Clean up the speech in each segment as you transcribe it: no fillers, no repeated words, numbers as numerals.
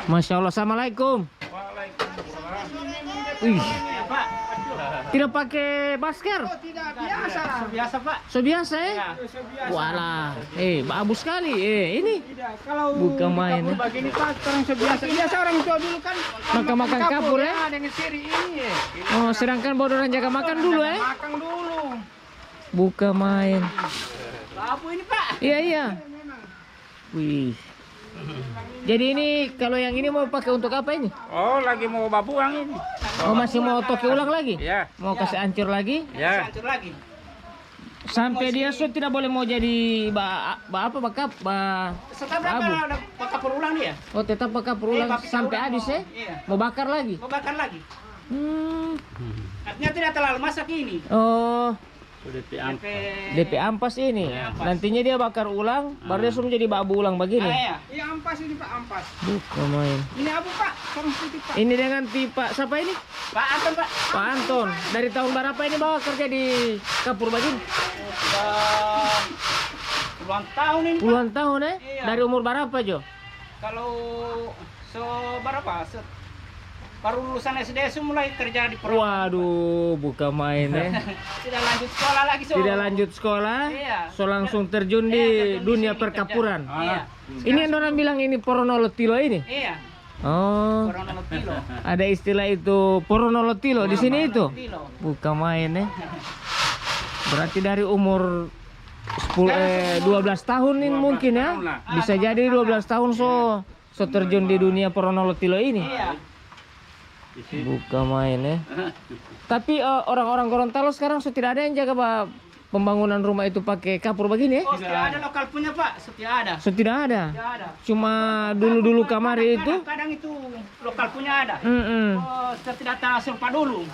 Masya Allah. Assalamualaikum. Waalaikumsalam. Wih, Ya, Pak. tidak pakai masker? Oh, tidak biasa. Biasa, Pak. So biasa ya? Ya, biasa. Walah, bagus sekali. Ini Tidak, kalau bukan main, kapur ya. begini Pak, orang biasa. Biasa orang tua dulu kan Makan kapur, ya? Dengan siri ini ya. oh, sedangkan baru orang jaga makan dulu ya? Makan dulu. Bukan main. Apa ini, Pak? Iya. Wih. Jadi ini kalau yang ini mau pakai untuk apa ini? Oh, lagi mau babuang ini. Oh, masih mau toke ulang lagi? Ya, Mau kasih hancur lagi? ya. Hancur lagi. Sampai dia tidak boleh mau jadi Setelah abu. berapa ada kapur ulang dia? Oh, tetap bakar ulang Tapi sampai ulang habis ya? Iya. Mau bakar lagi? Mau bakar lagi. Hmm. Artinya tidak terlalu masak ini. Oh, DP DP ampas ini. Ampas. Nantinya dia bakar ulang, baru dia suruh jadi babu ulang begini. Iya. Iya, ampas ini, Pak, ampas. Bukan main. Ini apa, Pak? Sarung putih, Pak. Ini dengan tipe siapa ini? Pak Anton, Pak. Pak Anton. Dari tahun berapa ini bawa kerja di kapur begini? Sudah puluhan tahun ini, Pak. Puluhan tahun ya? Iya. Dari umur berapa Jo? Kalau berapa? Baru lulusan SD mulai kerja di perumahan. Waduh, bukan main ya. Tidak lanjut sekolah lagi, so. Tidak lanjut sekolah, Iya. so langsung terjun Iya, di terjun di dunia sini perkapuran. kerja. Iya. Ini yang orang bilang ini poronolotilo ini. Iya. Oh, Corona Tilo. ada istilah itu poronolotilo di sini itu. Tilo. Bukan main ya. Berarti dari umur 12 tahun ini 12 mungkin ya. tahun lah. Bisa jadi 12 tahun so terjun di dunia poronolotilo ini. Iya. Bukan main ya. Tapi orang-orang Gorontalo sekarang so tidak ada yang jaga pembangunan rumah itu pakai kapur begini ya. Oh, sudah ada lokal punya, Pak. Sudah ada. So tidak ada. Sudah ada. Cuma dulu-dulu kamari itu. Kadang itu lokal punya ada. Mm-mm. Oh, sudah tidak terasa Pak dulu.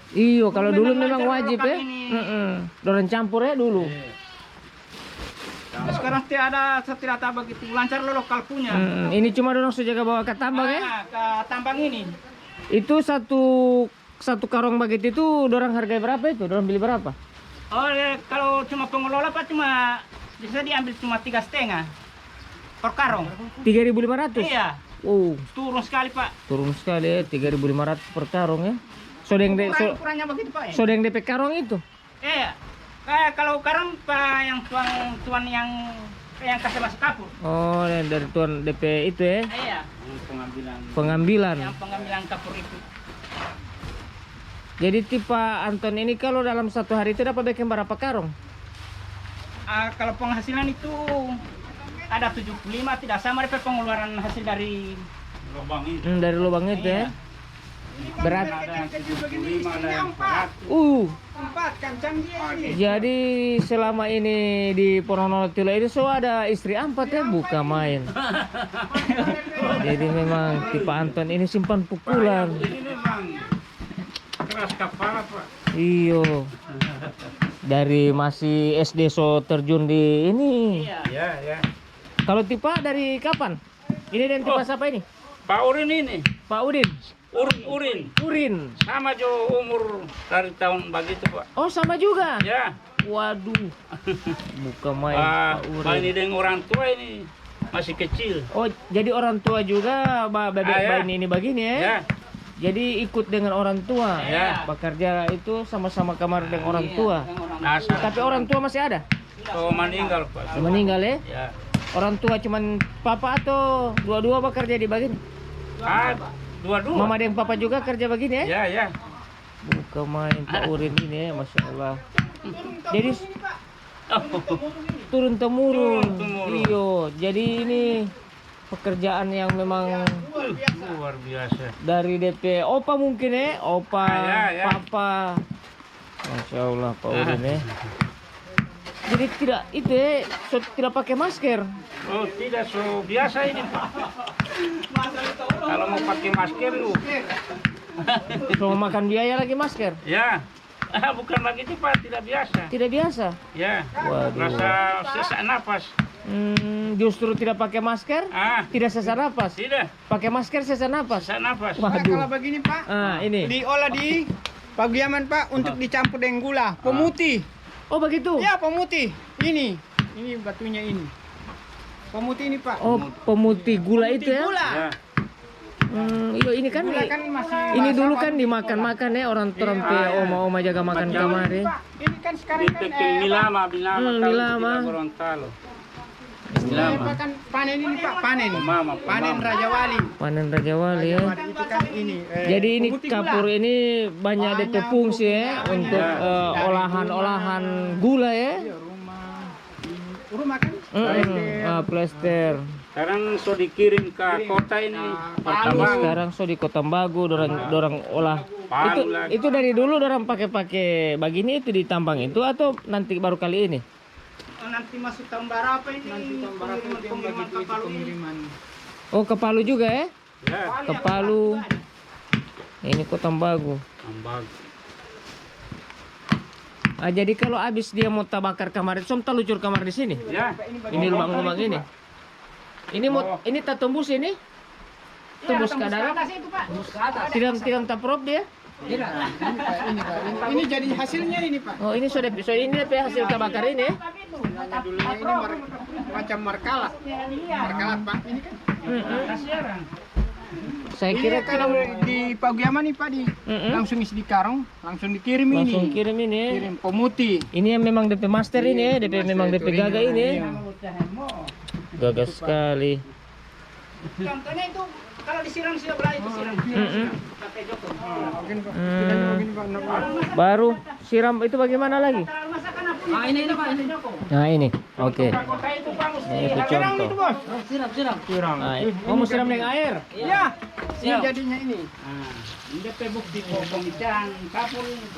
Iyo, kalau dulu Memang memang lancar wajib lokal ya. ini. Dorang campur ya dulu. Sekarang tidak ada begitu lancar lo lokal punya. Ini cuma dorang so jaga bawa ke tambang ya. Ke tambang ini. Itu satu karung begitu itu dorang harga berapa itu? Dorang beli berapa? Oh, kalau cuma pengelola Pak cuma bisa diambil cuma 3,5 per karung. 3.500. Iya, Oh, turun sekali Pak. turun sekali ya, 3.500 per karung ya. So yang Ukurannya begitu Pak ya. so yang DP karung itu. Iya. Kayak kalau karung Pak yang tuan yang kasih masuk kapur. Oh, yang dari tuan DP itu ya. Iya. Pengambilan. Yang pengambilan kapur itu. Jadi tipe Anton ini kalau dalam satu hari itu dapat bikin berapa karung? Kalau penghasilan itu ada 75, tidak sama dengan pengeluaran hasil dari Lubang ini. Dari lubang itu ya. Iya. Berat. Ada 75, ada yang 100. Empat kancang dia ini. Jadi selama ini di Poronolotilo ini so ada istri 4 ya, bukan main. Jadi memang tipe Anton ini simpan pukulan. Ini memang keras kepala, Pak. Iyo. Dari masih SD so terjun di ini. Iya. Ya, ya. Kalau tipe dari kapan? Ini dan tipe siapa ini? Pak Urin ini. Pak Udin. Urin. Urin. Sama jo umur dari tahun begitu, Pak. Oh, sama juga. Ya. Waduh. Bukan main Pak Pak Urin. ini dengan orang tua ini masih kecil. Oh, jadi orang tua juga bebek ya. bayi ini begini ya? Ya. Jadi ikut dengan orang tua. Ya. Bekerja itu sama-sama kamar dengan orang Iya, tua. dengan orang Nah, Tapi orang tua masih ada? so meninggal, Pak. Meninggal ya? Ya. Orang tua cuman papa atau dua-dua bekerja di begini? Dua-dua. Mama dan papa juga kerja begini ya? Ya, ya. Bukan main Pak Urin ini ya, Masya Allah. Jadi turun temurun. Turun-temurun. Iyo, jadi ini pekerjaan yang memang Luar biasa. dari DP opa mungkin ya, opa, Ya, ya. papa. Masya Allah Pak Urin ya. Jadi tidak itu ya, tidak pakai masker. Oh, tidak so biasa ini, Pak. Kalau mau pakai masker lu. Kalau makan biaya lagi masker. Ya. Bukan begitu, Pak, tidak biasa. Tidak biasa. Ya. Waduh. Rasa sesak napas. Justru tidak pakai masker, tidak sesak napas. Tidak. Pakai masker sesak napas. Sesak napas. Pak, Waduh. kalau begini Pak, Ini. diolah di pagiaman Pak untuk dicampur dengan gula, pemutih. Oh begitu. Ya, pemutih. Ini batunya ini. Pemutih ini Pak. Oh, pemutih gula itu ya. Gula. Ya. Iya ini kan, Kan masih ini dulu kan dimakan-makan ya orang oma-oma jaga makan kamar ya. ini kan sekarang kan Detik Milama, Milama. Gorontalo. Pak kan panen ini Pak, panen. Mama, Panen Raja Wali. Panen Raja Wali ya. Itu kan ini. Jadi ini pemutih kapur gula. ini banyak DP fungsi ya untuk olahan-olahan gula ya. Iya, rumah kan. Plester. Sekarang so dikirim ke kota ini. Ini sekarang so di Kota Bagu dorang olah. Palu lagi. Itu dari dulu dorang pakai begini itu ditambang itu atau nanti baru kali ini? Nanti masuk tahun berapa ini? Nanti tahun berapa pengiriman kapal pengiriman. Oh ke Palu juga ya? Ya, Ke Palu. Ini Kota Bagu. tambah. Jadi kalau habis dia mau tabakar kamar itu, somta lucur kamar di sini. Ya, Ini lubang-lubang ini. Ini mau ini tak tembus ini? Tembus ke dalam? Tidak taprop dia? Ini jadi hasilnya ini Pak. Oh ini sudah ini hasil tabakar ini. Dulunya ini macam markalat. Markalat Pak. Ini kan. Saya Ini kira kalau di Pagiaman nih Pak langsung isi di karung, langsung dikirim langsung ini. kirim ini. Kirim pemutih. Ini yang memang DP master ini ya, DP memang DP gagah ini. Gagah sekali. Contohnya itu kalau disiram sudah belah itu siram. Pakai joko. Baru siram itu bagaimana lagi? Ini Pak, ini joko. Nah ini, oke. Kota itu Pak mesti. Ini itu Siram contoh. itu Bos. Nah, oh mau siram dengan air? Iya. Ini jadinya ini. Ini DP bukti pemecahan kapur ini.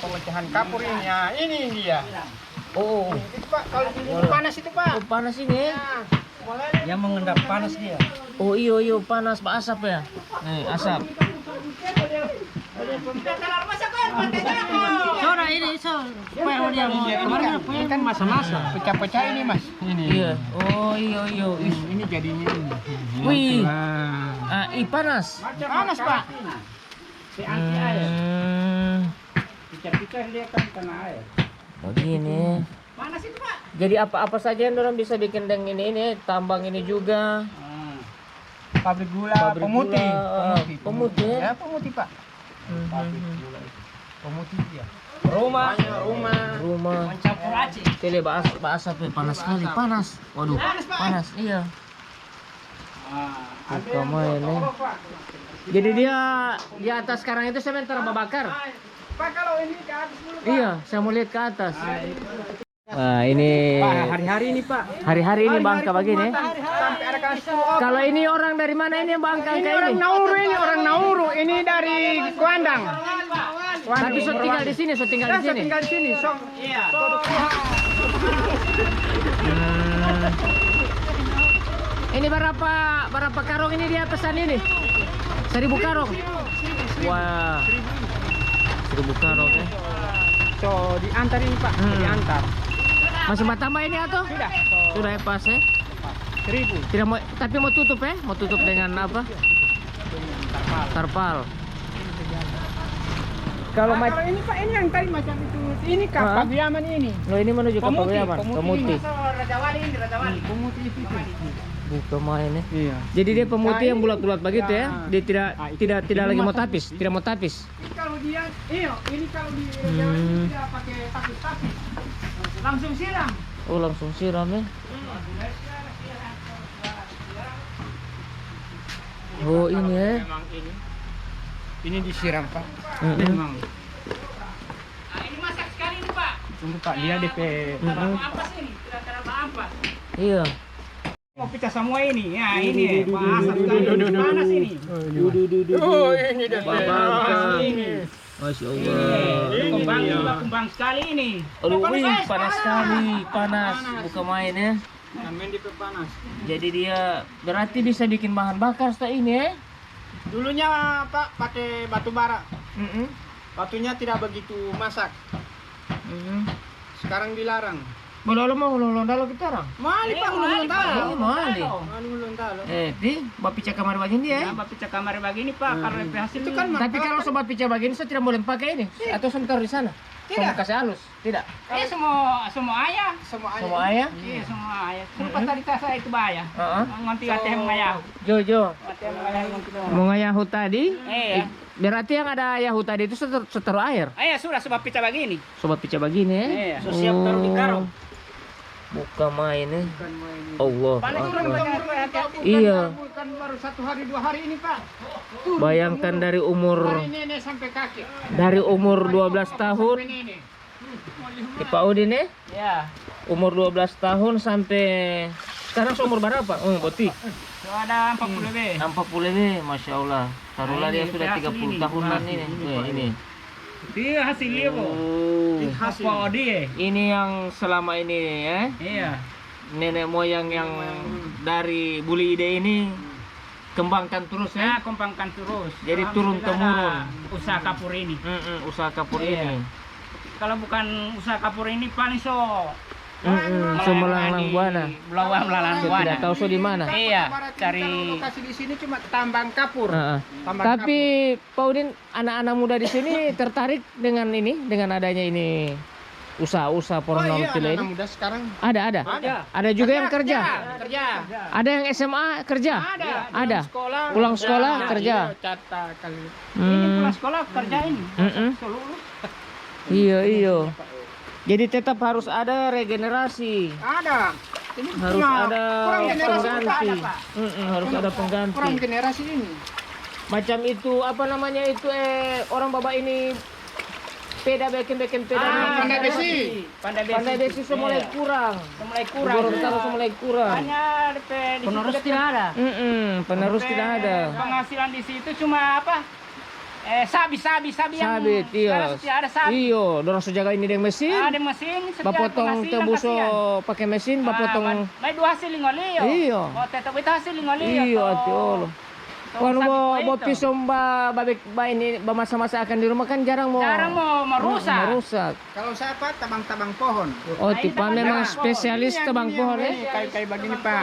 Pemecahan kapur ini. Ya, ini dia. Oh, Itu Pak, kalau di panas itu Pak. oh panas ini. Yang mengendap panas dia. Oh iyo panas pak asap ya. Nih asap. Soda ini supaya dia mau kemarin Ini kan masa-masa. Pecah-pecah ini Mas. Ini. Iya. Oh iyo. Ini jadinya ini. Wih. Nah. Panas. Panas Pak. Picah-picah dia kan kena air. Begini. Panas itu Pak. Jadi apa saja yang orang bisa bikin dengan ini tambang ini juga. Pabrik gula, Pabrik pemutih. gula, pemutih ya? Ya, pemutih Pak. Pemutih dia. Rumah. Mencampur aci. Tele asap panas sekali, panas. Waduh, panas. Iya. Buka main ya. Jadi dia di atas sekarang itu sementara membakar. Pak kalau ini ke atas dulu. Iya, saya mau lihat ke atas. Nah, ini Pak, hari-hari ini Pak. hari-hari ini bangka begini. Sampai ada kasus. Kalau ini orang dari mana ini bangka Ini kayak orang ini? Nauru ini, orang Nauru. Ini dari Kuandang. Tapi so tinggal di sini, so tinggal di sini. Tinggal di sini. So, iya. Ini berapa karung ini dia pesan ini? 1000 karung. Wah. 1000 karung ya. So, diantar ini Pak, diantar. Masih mau tambah ini atau? Sudah. Sudah ya pas ya. 1000. Tidak mau, tapi mau tutup ya? Mau tutup dengan apa? Tarpal. Kalau Kalau ini Pak, ini yang tadi macam itu. Ini Pagiaman ini. lo ini menuju ke Pagiaman, pemutih. Raja Wali ini, Raja Wali. Pemutih itu. Buka main ya. Iya. Jadi dia pemutih yang bulat-bulat begitu ya. Dia tidak lagi mau masak. tapis, tidak mau tapis. Ini kalau dia, ini kalau di Raja Wali ini tidak pakai tapis-tapis. Langsung siram. Oh, langsung siram ya. Oh, ini ya. Memang ini disiram Pak. Memang. Ini masak sekali ini Pak. Tunggu Pak, dia DP ampas ini, tidak terlalu ampas. Iya. Mau pecah semua ini, ya ini panas sekali, panas ini. Oh ini DP. Bangka. Ini. Masya Allah. Kembang juga kembang sekali ini. Aduh, wih, panas sekali, panas. Buka main ya. Namanya DP panas. Jadi dia berarti bisa bikin bahan bakar setelah ini ya. Dulunya Pak pakai batu bara. Batunya tidak begitu masak. Sekarang dilarang. Belum dalam kita orang. Mali Pak, ulun talo. Mali. Ulun talo. Di bapi cak kamar begini ya. Ya, bapak cek kamar begini Pak, kalau DP hasil itu kan Tapi kalau sobat pica begini saya tidak boleh pakai ini atau sebentar di sana. Tidak. kasih halus? Tidak. Semua ayah. Semua ayah? Iya, semua ayah. Pas tadi saya itu bayar. Heeh. Nganti ate mengayahu. Jojo. Ate mengayahu nganti doang. Mau ngayahu tadi? Iya. Berarti yang ada yahu tadi itu seteru air. Sudah sebab pecah begini. Sobat pica begini ya. Iya. So, siap taruh di karung. Bukan main ya. Allah. Paling Akbar. turun hati-hati. Iya. Bukan baru 1 hari 2 hari ini, Pak. Bayangkan dari umur Nenek sampai kaki. 12 tahun. Nenek. Pak Udin ya. Ya. Umur 12 tahun sampai sekarang seumur berapa? Oh, boti. So ada 40 lebih. 40 lebih, Masya Allah. Taruhlah dia Ini sudah hasil 30 ini. tahunan ini. Ini. Dia hasilnya kok. Oh. Apa dia? Ini yang selama ini ya. Iya. Nenek moyang yang dari Buli Ide ini kembangkan terus ya. Saya kembangkan terus. Jadi turun Alhamdulillah temurun. ada Usaha kapur ini. Usaha kapur Iya. ini. Kalau bukan usaha kapur ini paling Semelanglang buana. Melalang Saya buana. tidak tahu so di mana. Iya, cari Lokasi di sini cuma tambang kapur. Heeh. Tapi Pak Udin, anak-anak muda di sini tertarik dengan ini, dengan adanya ini usaha-usaha Poronono Tilo ini. muda sekarang Ada. Ada juga yang kerja. kerja. Ada yang SMA kerja. Ada. Sekolah. Pulang sekolah kerja. Cata kali. ini Hmm. pulang sekolah kerja ini. Mm-mm. Seluruh. Iya. Jadi tetap harus ada regenerasi. Ada. Ini Harus cuma ada kurang generasi pengganti. kita ada, Pak. Harus ada Kurang pengganti. generasi ini. Macam itu apa namanya itu orang bapak ini peda bikin peda. pandai besi. Pandai besi mulai kurang. Mulai kurang. Gorontalo mulai kurang. Hanya DP di Penerus situ tidak ada. Penerus tidak ada. Penghasilan di situ cuma apa? Sabi yang Sabit, iya. sekarang sudah ada sabi. Iyo, dorong sejaga ini dengan mesin. Ada mesin. setiap Bapotong penghasilan tebuso kasihan. pakai mesin, bapotong. May 2 hasil lingolio. Iya. Oh, tetap itu hasil lingolio. Iyo, atiolo. Kalau mau pisong ini masa-masa akan di rumah kan jarang mau merusak. Kalau saya Pak tabang-tabang pohon. Oh, tipe memang spesialis tebang pohon ya. Kayak begini Pak.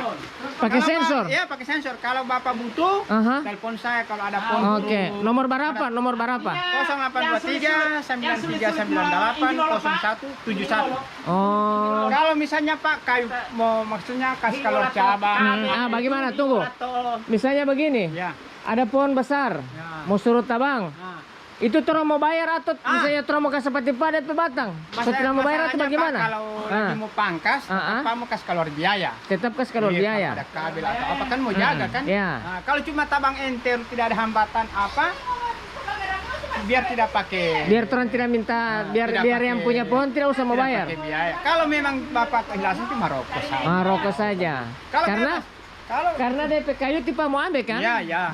Pakai Kalau sensor. Iya pakai sensor. Kalau Bapak butuh, Aha. telepon saya kalau ada pohon. Oke, nomor berapa? 0823 9398 0171. Oh. Kalau misalnya Pak kayu mau maksudnya kasih kalor cabang. Bagaimana? Tunggu. Misalnya begini. Ya. Ada pohon besar, mau suruh tabang. Itu terus mau bayar atau misalnya terus mau kasih seperti padat pebatang? Setelah mau bayar atau Masalahnya, bagaimana? Pak, kalau lagi mau pangkas, Pak mau kasih kalor biaya. Tetap kasih kalor Iya, biaya. Ada kabel atau apa kan mau jaga kan? Ya. Nah, kalau cuma tabang enter tidak ada hambatan apa, biar tidak pakai. Biar terang tidak minta, biar tidak yang pakai- punya pohon tidak usah mau tidak bayar. pakai biaya. Kalau memang Bapak kehilasan cuma rokok saja. Rokok saja. Kalau Karena DP kayu tipe mau ambil kan? ya.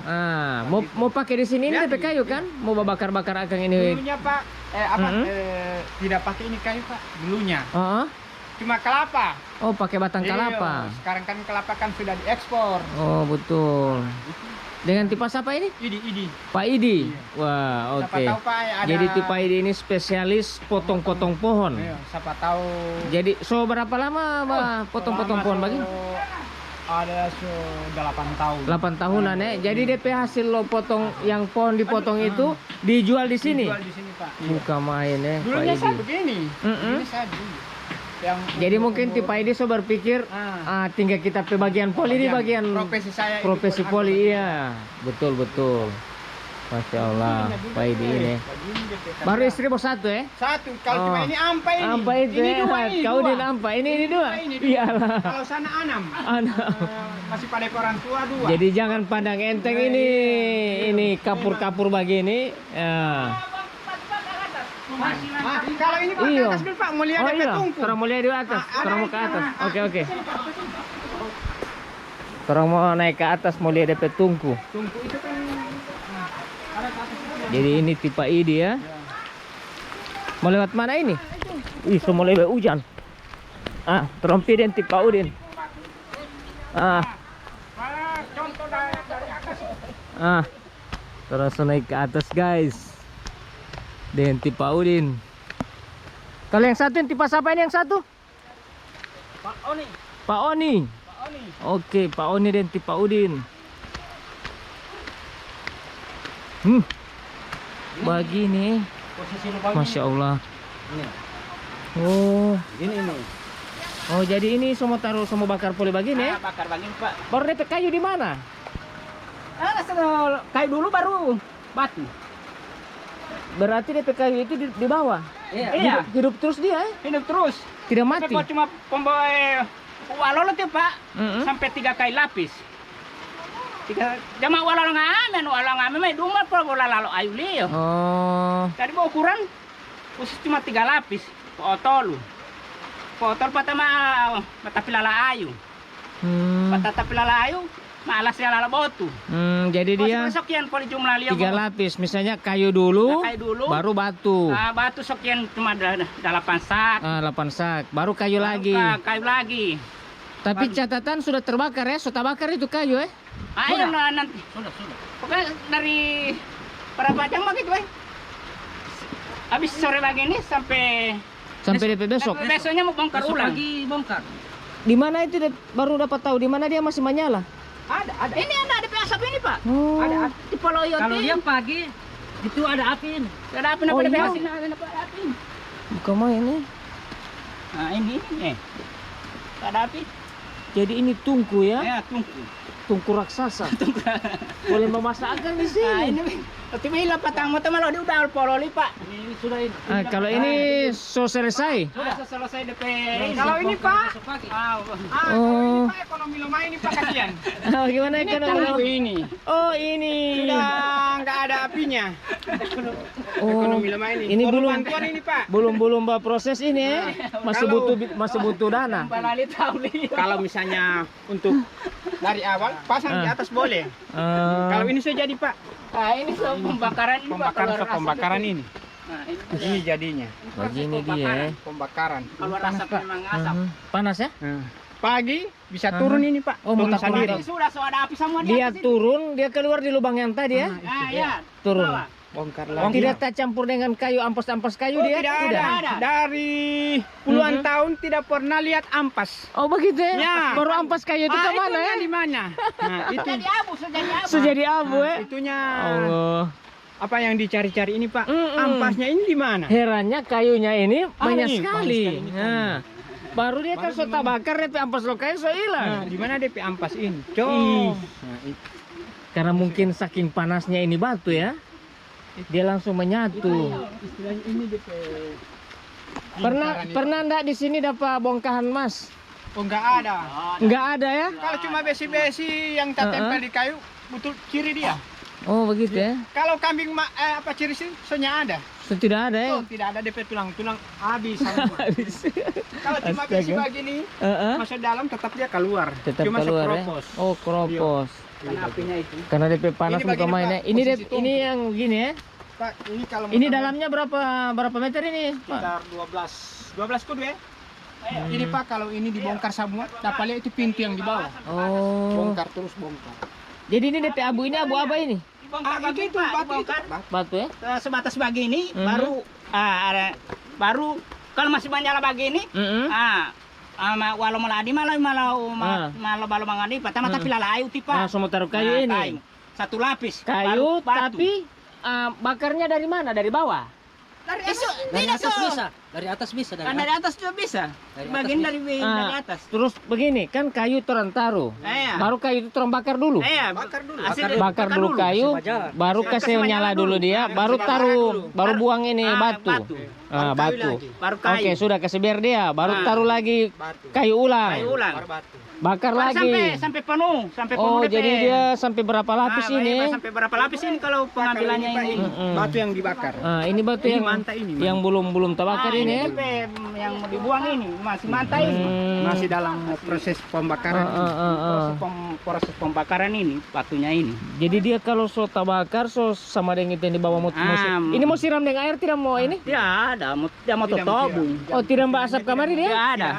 Mau pakai di sini ini DP kayu kan? Mau bakar-bakar akang ini. Dulunya Pak, tidak pakai ini kayu Pak. Dulunya Oh, cuma kelapa. oh pakai batang Iya, kelapa. Sekarang kan kelapa kan sudah diekspor. Oh betul. Dengan tipe apa ini? Idi. Pak Idi. Wah, Siapa oke. tahu Pak ada. Jadi tipe Idi ini spesialis potong-potong pohon. Iya, siapa tahu. Jadi so berapa lama potong-potong pohon bagi? Ada 8 tahun. 8 tahunan ya. Jadi DP hasil lo potong yang pohon dipotong itu dijual di sini. Jual di sini Pak. Bukan main ya, Pak Dulunya saya Idi. begini. Ini saya dulu. Yang Jadi mungkin tipe Idi so berpikir tinggal kita ke bagian poli di bagian profesi saya ini profesi poli iya. Betul. Masya Allah, Pak Idi ini. Baru istri bos satu ya? Satu. Kalau cuma ini ampa ini. Ampa itu ini ya. dua, ini Kau dua. din ampa. Ini dua. Ini dua. Iyalah. Kalau sana 6. Anak. Masih pada orang tua 2. Jadi jangan pandang enteng ini kapur-kapur begini. Ya. Kalau ini Pak, Iya. ke atas dulu Pak, mau lihat Oh DP iya, tungku. terang mulia di atas, Ada terang mau itu. ke atas. Oke. Terang mau naik ke atas, mau lihat DP tungku. Tungku itu kan ada ke atas itu. Jadi ini tipe ID ya. Mau lewat mana ini? Ih, semua lewat hujan. Terompi dan tipe Udin. Contoh dari atas. Terus naik ke atas guys. Dan tipe Udin. Kalau yang satu tipe siapa ini yang satu? Pak Oni. Pak Oni. Oke, Pak Oni dan tipe Udin. Begini. Posisi lu bagi. Masya Allah. Oh. Ini nih. Oh, jadi ini semua taruh semua bakar poli begini ya? Bakar begini Pak. Baru DP kayu di mana? Kayu dulu baru batu. Berarti DP kayu itu di bawah. Iya. Hidup terus dia ya? Hidup terus. Tidak Tapi mati. kalau cuma pembawa walolo tuh Pak, Mm-mm. sampai 3 kali lapis. Jama walolo ngamen mai duma po bola lalo ayu liyo. Oh. Tadi mau ukuran khusus cuma 3 lapis. Potol. Potol patama mata pilala ayu. Patata pilala ayu, malas ya lala botu. Jadi dia Sekian poli jumlah liyo. 3 lapis, misalnya kayu dulu, Kayu dulu. baru batu. Batu sekian cuma 8 sak. 8 sak, baru kayu lagi. Kayu lagi. Tapi catatan sudah terbakar ya, sudah bakar itu kayu ya. Ayo nanti. Sudah. Pokoknya dari berapa jam begitu, habis sore lagi ini sampai DP besok. Besoknya mau bongkar ulang. bongkar. Di mana itu baru dapat tahu di mana dia masih menyala? Ada. Ini ada asap ini, Pak. Oh. Ada di Poloyot. Kalau dia pagi itu ada api ini. Ada api Oh, iya. ada api. Bukan main ya. Nah, ini. Ada api. Jadi ini tungku ya, Ya, tunggu. tungku raksasa. Boleh memasakkan di sini. Nah, ini tapi bila patang mata malah dia udah pololi, Pak. Ini sudah ini. Kalau ini so selesai. Sudah selesai DP. Kalau ini, Pak. Oh. Pak ekonomi lumayan ini Pak kasihan. Oh, gimana ekonomi? Ini. Oh, ini. Sudah nggak ada apinya. Oh, Ekonomi lumayan ini. ini belum Bantuan ini Pak. belum proses ini ya. Masih butuh dana. Balali tahu Kalau misalnya untuk dari awal pasang di atas boleh. Kalau ini saya jadi Pak. Nah, ini pembakaran ini Pak. Pembakaran ini. Nah, ini Ini jadinya. Begini dia. Pembakaran. keluar asap memang asap. Panas ya? Pagi bisa turun ini Pak. Oh, mau turun tak sendiri. Ini sudah ada api semua Dia atas ini. turun, dia keluar di lubang yang tadi ya. Nah, ya. Turun. Bawah. Bongkar Oh, lagi. tidak tercampur dengan kayu ampas-ampas kayu dia? Tidak ada. Dari puluhan tahun tidak pernah lihat ampas. Oh, begitu ya? Ya. Baru ampas kayu itu ke mana ya? Di mana? Nah, itu Jadi abu, sudah jadi abu. Sejadi abu ya? itunya Allah. apa yang dicari-cari ini Pak? Mm-mm. Ampasnya ini di mana? Herannya kayunya ini banyak ini, sekali. banyak sekali. Nah, baru dia kan sota bakar DP ampas lo kayu so Nah, hilang. di mana DP ampas ini? Ih. Nah, itu. Karena mungkin saking panasnya ini batu ya. Dia langsung menyatu. Istilahnya ini DP. Pernah enggak di sini dapat bongkahan emas? Oh, enggak ada. Enggak ada ya? Kalau cuma besi-besi yang tertempel di kayu, betul ciri dia. Oh, begitu ya. Kalau kambing apa ciri sih? Soalnya ada. So, tidak ada ya. Oh, tidak ada DP tulang habis. Semua. Kalau cuma besi Astaga. begini, Heeh. masuk dalam tetap dia keluar. Tetap cuma keluar ya. sekropos. Oh, kropos. Karena apinya itu. Karena DP panas Ini bukan bagian, main ya. Pak, Ini posisi tungku. ini yang gini ya. Pak, ini kalau Ini dalamnya berapa meter ini, Pak? sekitar 12 kudu ya. Ini Pak, kalau ini dibongkar semua, dapat lihat itu pintu yang di bawah. Oh. Bongkar terus bongkar. Jadi ini DP abu ini abu apa ini? Itu batu itu. Batu ya? Sebatas begini Mhm. baru kalau masih menyala begini, Mm-mm. walau meladi malau balu mangani pertama tapi lala ayu tipa. Semua taruh kayu ini. Satu lapis. Kayu baru batu. tapi bakarnya dari mana? Dari bawah? dari Dari tidak atas so. bisa. Dari atas bisa. Kan dari atas juga bisa. Dari Bagian atas dari atas. Terus begini, kan kayu terang taruh. Iya. Baru kayu itu terang bakar dulu. Bakar dulu. Bakar dulu kayu, Jalan. baru kasih Kasih nyala menyala dulu dulu. dia, baru Kasih taruh, bakar dulu. baru buang ini batu. Baru kayu Batu. lagi. Baru kayu. Oke, sudah kasih biar dia, baru Ah. taruh lagi Batu. kayu ulang. Kayu ulang. Baru batu. Bakar lagi. Sampai penuh, Oh, DP. jadi dia sampai berapa lapis ini? Sampai berapa lapis ini kalau pengambilannya Pak, ini? Mm-mm. batu yang dibakar. Ini batu Ini yang manta ini, yang belum terbakar ini ya. DP yang mau dibuang ini masih mantai ini. Masih dalam proses pembakaran. Proses pembakaran ini batunya ini. Jadi dia kalau so bakar so sama dengan itu yang di bawah mau ini mau siram dengan air tidak mau ini? Tidak ada, dia mau Tidak totobung. Oh, tidak mbak asap kamari Tidak dia? ada.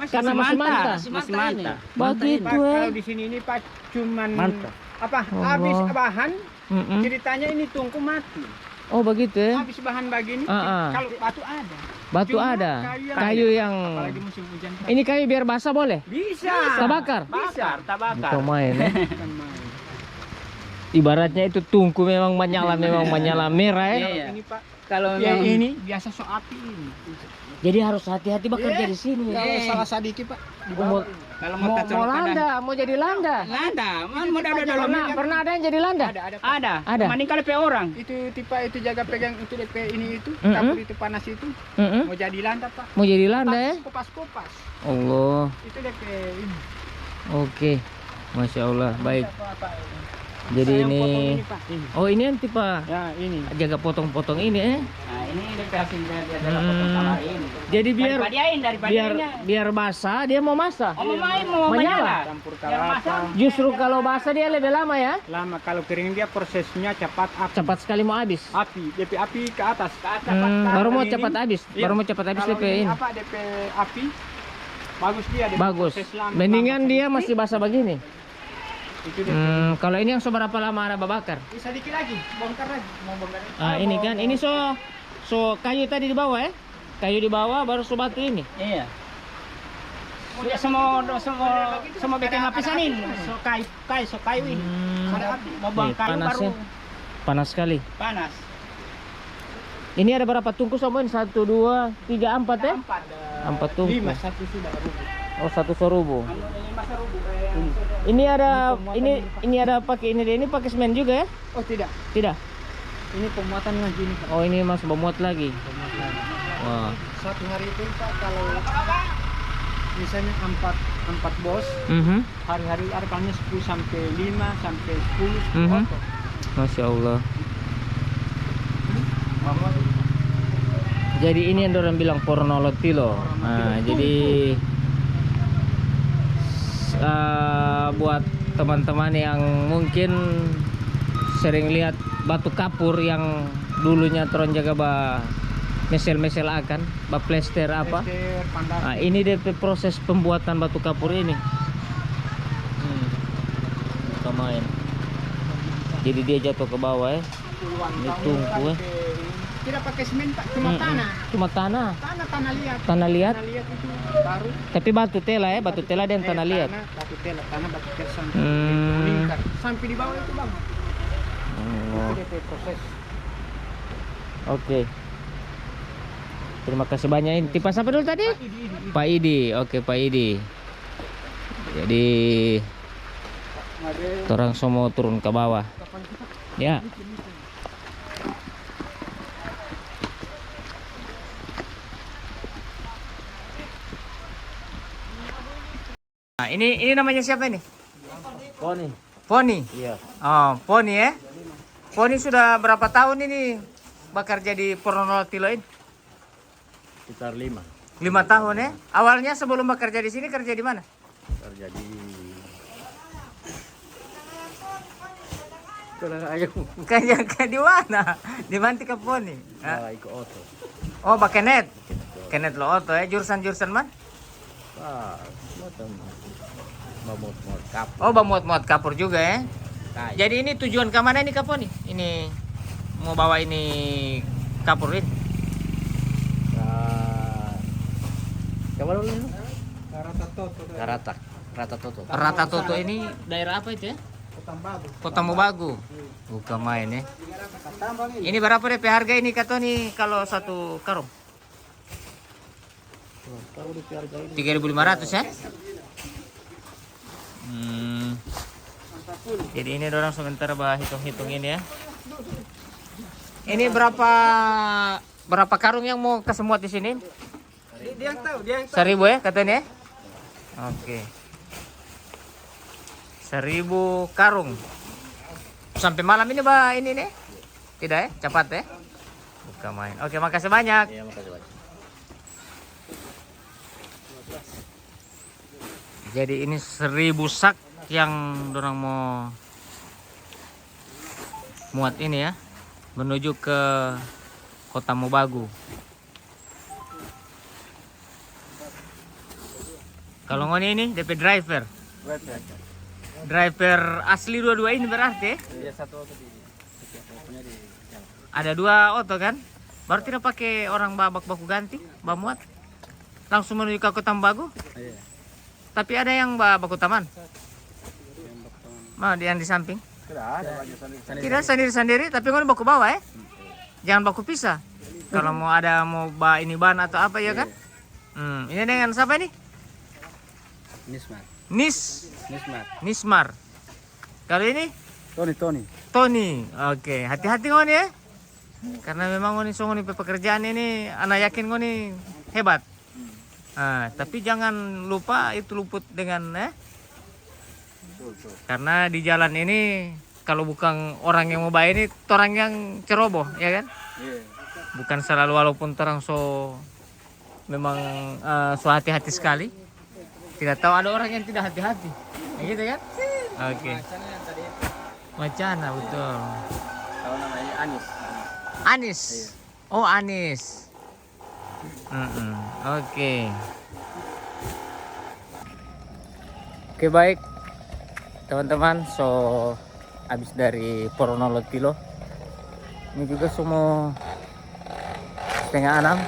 Karena masih manta. Masih manta. Begitu Pak, ya. kalau di sini ini Pak cuman Manta. apa? Allah. Habis bahan, Mm-mm. ceritanya ini tungku mati. Oh, begitu ya. Habis bahan begini, Ah. kalau batu ada. Batu Cuma ada. kayu Kayu yang Apalagi musim hujan. Pak. ini kayu biar basah boleh? Bisa. Kita bakar. Bakar, tak bakar. Bukan main ya. Bukan main. Ibaratnya itu tungku memang menyala merah ya. Iya. Ini Pak, kalau Ya yang ini biasa so api ini. Jadi harus hati-hati bekerja di sini. Kalau salah sedikit Pak. Mau, kalau mau, mau mau landa, mau jadi landa. Landa, man mau ada Pernah ada yang jadi landa? Ada. Ada. Meninggal pe orang. Itu tipe itu jaga pegang itu DP ini itu, Mm-mm. kapur itu panas itu. Mm-mm. Mau jadi landa Pak. Mau jadi landa ya? Kopas-kopas. Allah. Itu DP ini. Oke. Masya Allah. Baik. Apa-apa. Jadi Saya yang ini. potong ini, Pak. Ini. Oh ini yang tipe Ya, ini. jaga potong-potong ini eh. Nah, ini DP hasil dia adalah potong sama ini. Jadi biar daripada biar basah dia mau masak. mau main mau Menyala. menyala. Campur Biar kelapa. masak. Justru kalau basah dia lebih lama ya. Lama kalau kering dia prosesnya cepat api. Cepat sekali mau habis. Api, DP api ke atas. Baru mau Ini- cepat habis. Iya. Baru mau cepat habis Kalau DP ini ini. apa DP api? Bagus dia DP Bagus. proses lama. Mendingan lama. dia masih basah begini. Itu DP. Kalau ini yang seberapa lama ada bakar? Bisa dikit lagi, bongkar lagi. Mau bongkar. Ini kan ini so kayu tadi di bawah ya. Kayu di bawah baru so batu ini. Iya. Udah semua bikin lapisan ini. So kayu ini. Ada api. Mau buang Nih, kayu baru panasnya. Panas sekali. panas. Ini ada berapa tungkus Om? 1, 2, 3, 4 ya? 4 tungkus. 5 satu sudah rubuh. Oh, 1 serubu. Lima serubu. Ini ada ini ada pakai ini pakai semen juga ya? Oh tidak, Tidak. ini pemuatan lagi ini Pak. Oh, ini masih memuat lagi. Pemuatan. Wah. Satu hari itu Pak kalau misalnya 4 bos, hari-hari ada kalanya 10 sampai 5 sampai 10 Mhm. foto. Masya Allah. Jadi ini yang orang bilang pornolotilo. Nah, jadi buat teman-teman yang mungkin sering lihat batu kapur yang dulunya teron jaga mesel-mesel akan plester apa. Plester, pandar. Nah, ini DP proses pembuatan batu kapur ini. Main. Jadi dia jatuh ke bawah ya. Puluhan Ini tahun tungku, Pak, tidak pakai semen Pak, cuma tanah. Cuma tanah. Tanah liat. Tanah liat. Tanah liat itu baru. Tapi batu tela ya, batu tela dan tanah liat. Batu tela, tanah batu tela sampai Hmm. lingkar. Sampai di bawah itu Bang. Oh, Itu DP proses. oke. Terima kasih banyak. Ini tipe siapa dulu tadi? Pak Idi. Oke, Pak Idi. Jadi orang semua turun ke bawah. Ya. Nah, ini namanya siapa ini? Poni. Poni. Iya. Oh, Poni ya. Poni sudah berapa tahun ini bekerja di Pornolotilo ini? Sekitar 5. 5 tahun ya. Awalnya sebelum bekerja di sini kerja di mana? Terjadi Kerja di mana? Di Mantika Poni. ikut oto. Oh, pakai net. Kenet lo oto ya. Jurusan man? Macam mamut kap. Oh, bamuat-muat kapur juga ya. Kai. Jadi ini tujuan ke mana nih Kaponi? Ini mau bawa ini kapur ini. Kapan dulu? Rata-rata. Rata Toto. Rata Toto ini daerah apa itu ya? Ketambagu. Kota Mobagu. Bukan main ya. Ini berapa DP harga ini Katoni kalau satu karung? 3.500 ya? Jadi ini orang sementara hitung-hitung ini ya. Ini berapa karung yang mau kesemuat di sini? Dia yang tahu, dia yang 1.000 ya katanya ya? Oke. 1.000 karung. Sampai malam ini ini nih? Tidak ya? Cepat ya? Bukan main. Oke, makasih banyak. Iya, makasih banyak. Jadi ini 1.000 sak yang dorang mau muat ini ya, menuju ke Kota Mobagu. Kalau ngoni ini DP driver. Driver asli dua-dua ini berarti. Iya, satu oto di Ada 2 oto kan? Baru tidak pakai orang babak baku ganti, bamuat. Langsung menuju ke Kota Mobagu. Iya. Tapi ada yang baku taman. Mau yang di samping. Sudah ada baju sendiri. Tidak sendiri-sendiri, tapi ngono baku bawah ya. Jangan baku pisah. kalau mau ini ban atau apa ya kan? Ini dengan siapa nih? Nismat. Nismar. Nismat. Kalau ini Tony. Tony. Oke, hati-hati ngoni ya. Karena memang ngoni ngoni pekerjaan ini anak yakin ngoni hebat. Tapi jangan lupa itu luput dengan karena di jalan ini kalau bukan orang yang mau bayar ini orang yang ceroboh ya kan? Bukan selalu walaupun orang memang so hati-hati sekali. Tidak tahu ada orang yang tidak hati-hati. Ya gitu kan? Oke. Wacana betul. Tahu namanya Anis. Anis. Oh, Anis. Oke. Oke, baik. Teman-teman, habis dari Poronolotilo. Ini juga semua 5:30.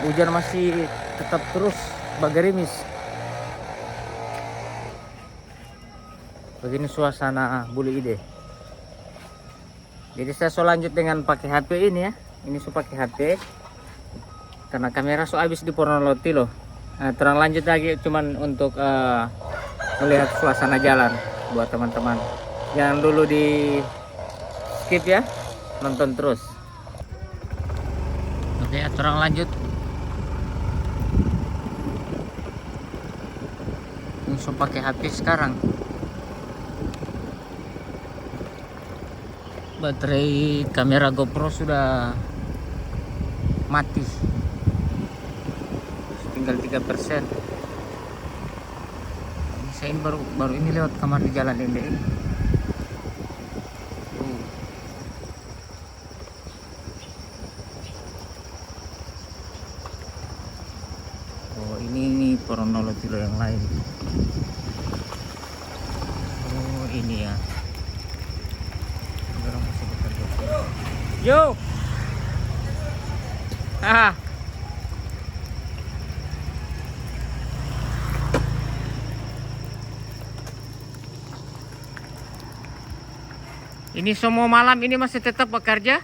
Hujan masih tetap terus bergerimis. Begini suasana Bulu Ide. Jadi saya lanjut dengan pakai HP ini ya. Ini pakai HP. Karena kamera habis di Poronolotilo. Terang lanjut lagi cuman untuk melihat suasana jalan buat teman-teman. Jangan dulu di skip ya. Nonton terus. Oke, terang lanjut. Langsung pakai HP sekarang. Baterai kamera GoPro sudah mati. Tinggal 3%. Saya ini baru ini lewat kamar di jalan ini. Oh, ini Poronolotilo yang lain. Oh, ini ya. Orang masih bekerja. Yo. Ini semua malam ini masih tetap bekerja?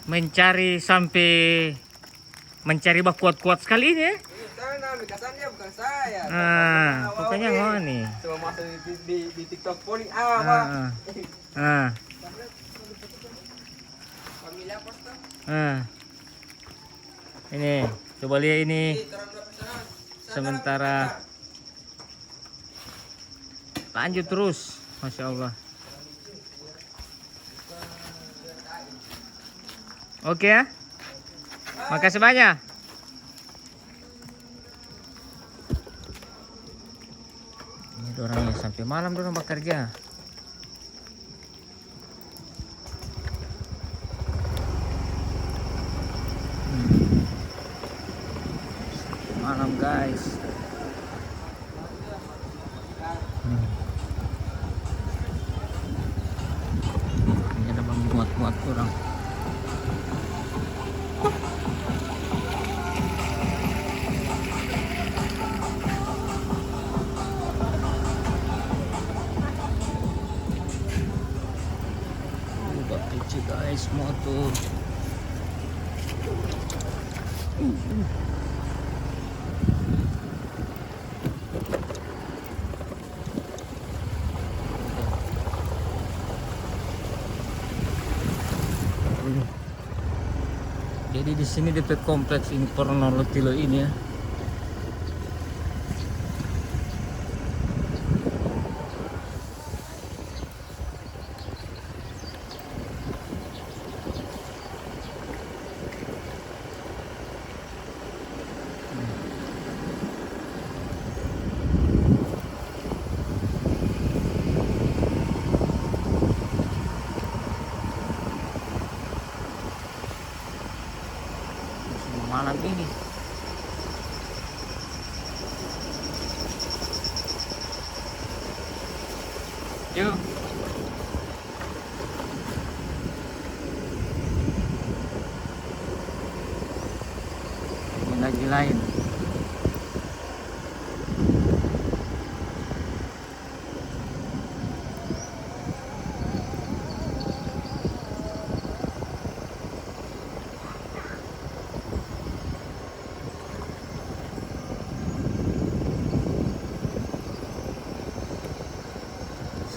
Mencari bak kuat-kuat sekali ini ya? Kesannya bukan saya. Pokoknya ngoni. Cuma masuk di TikTok poli Ini coba lihat ini. Sementara lanjut terus, Masya Allah. Oke ya, makasih banyak. Ini orangnya sampai malam dorang bekerja. Malam guys. Ini ada bang muat kurang. Udah kecil guys motor. Jadi di sini DP kompleks ini Poronolotilo ini ya. Malam ini yuk ini lagi lain.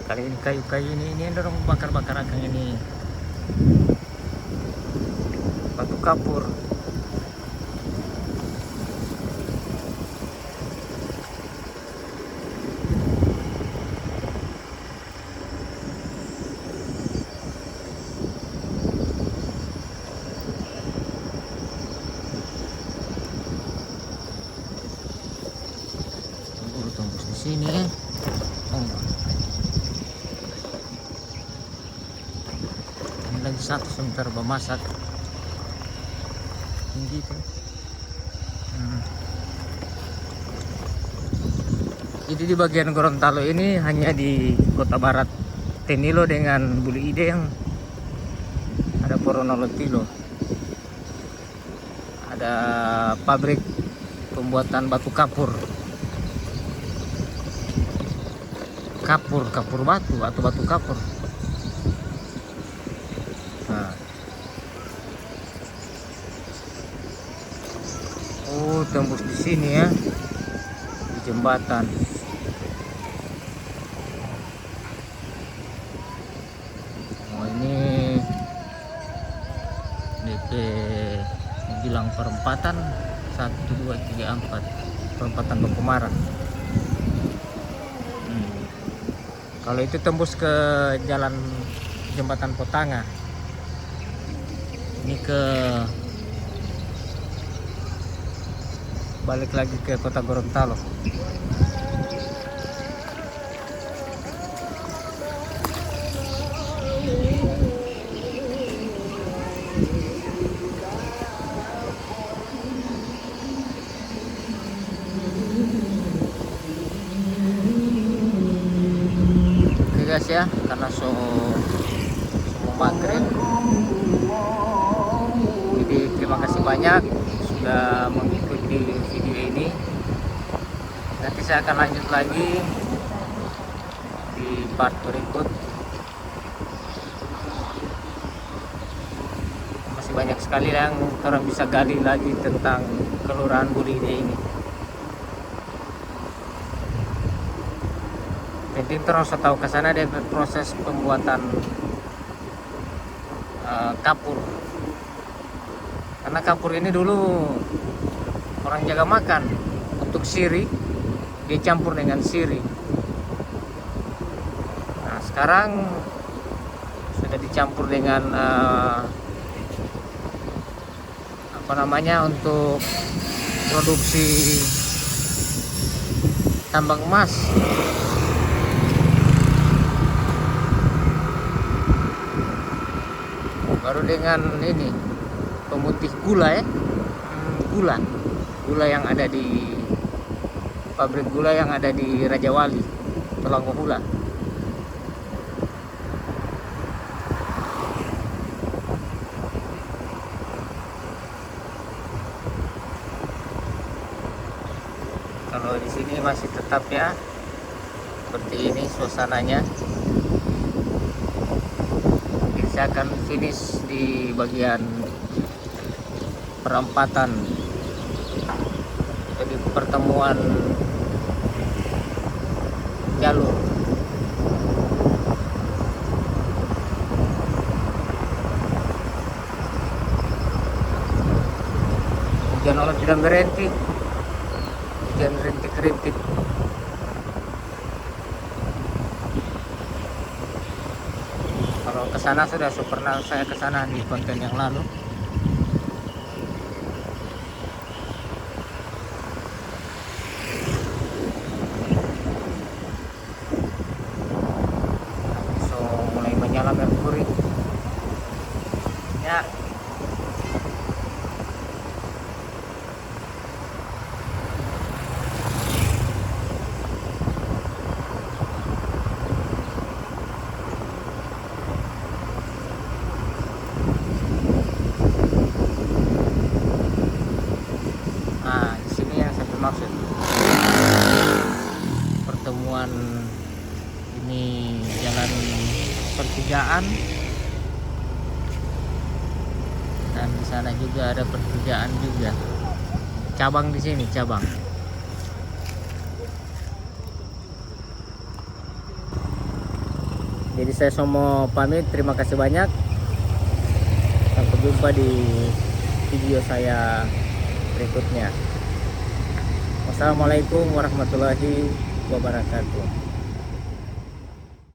Kali ini kayu-kayu ini dorong bakar-bakar akang ini batu kapur. Tembus di sini ini lagi satu sebentar memasak tinggi tuh. Jadi di bagian Gorontalo ini hanya di Kota Barat Tenilo dengan Bulu Ide yang ada Poronolotilo, ada pabrik pembuatan batu kapur batu atau batu kapur. Nah. Oh, tembus di sini ya, di jembatan. Oh, ini DP bilang perempatan 1, 2, 3, 4 perempatan Bekumaran. Kalau itu tembus ke jalan jembatan Potanga, ini ke balik lagi ke Kota Gorontalo. Guys ya, karena semua maghrib, jadi terima kasih banyak sudah mengikuti video ini. Nanti saya akan lanjut lagi di part berikut. Masih banyak sekali yang orang bisa gali lagi tentang Kelurahan Bulu Ide ini. Jadi terus tahu ke sana ada proses pembuatan kapur. Karena kapur ini dulu orang jaga makan untuk siri, dia campur dengan siri. Nah, sekarang sudah dicampur dengan untuk produksi tambang emas. Baru dengan ini pemutih gula ya, gula yang ada di pabrik gula yang ada di Raja Wali, Tulanggohula. Kalau di sini masih tetap ya seperti ini suasananya. Saya akan finish di bagian perempatan, jadi pertemuan jalur. Hujan Allah tidak berhenti, hujan rintik-rintik. Kalau ke sana sudah pernah saya ke sana di konten yang lalu. So mulai menyala merkuri. Ya. Maksud pertemuan ini jalan pertigaan, dan di sana juga ada pertigaan juga, cabang di sini cabang. Jadi saya semua pamit, terima kasih banyak. Sampai jumpa di video saya berikutnya. Wassalamualaikum warahmatullahi wabarakatuh.